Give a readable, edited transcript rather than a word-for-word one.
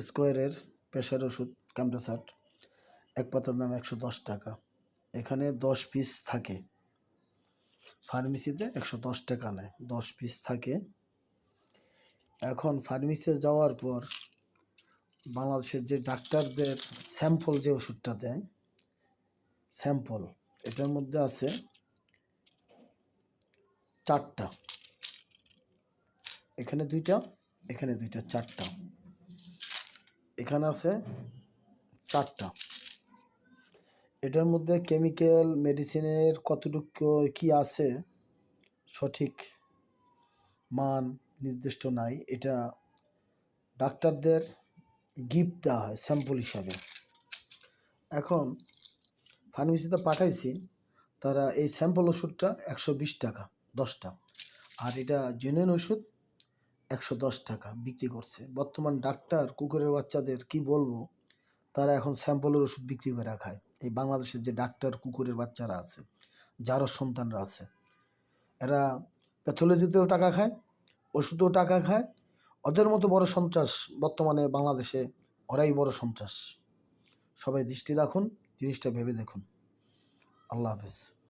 স্কোয়ারের প্রেশার ওষুধ ক্যাম্প্রেসার এক পাতার দাম 110 টাকা। এখানে 10 পিস থাকে, ফার্মেসিতে 110 টাকা নেয়, 10 পিস থাকে। এখন ফার্মেসিতে যাওয়ার পর বাংলাদেশের যে ডাক্তারদের স্যাম্পল যে ওষুধটা দেয়, স্যাম্পল এটার মধ্যে আছে 4টা, এখানে 2টা, এখানে 2টা, 4টা, এখানে আছে 4টা। এটার মধ্যে কেমিক্যাল মেডিসিনের কতটুকু কি আছে সঠিক মান নির্দিষ্ট নাই, এটা ডাক্তারদের গিফট দেওয়া হয় স্যাম্পল হিসাবে। এখন ফার্মেসিতে পাঠাইছি, তারা এই স্যাম্পল ওষুধটা 120 টাকা 10টা, আর এটা জেনুইন ওষুধ 110 টাকা বিক্রি করছে। বর্তমান ডাক্তার কুকুরের বাচ্চাদের কি বলবো, তারা এখন স্যাম্পলের ওষুধ বিক্রি করে খায়। এই বাংলাদেশের যে ডাক্তার কুকুরের বাচ্চারা আছে, যারও সন্তানরা আছে, এরা প্যাথোলজিতেও টাকা খায়, ওষুধেও টাকা খায়। ওদের মতো বড় সন্ত্রাস বর্তমানে বাংলাদেশে, ওরাই বড় সন্ত্রাস। সবাই দৃষ্টি রাখুন, জিনিসটা ভেবে দেখুন। আল্লাহ হাফেজ।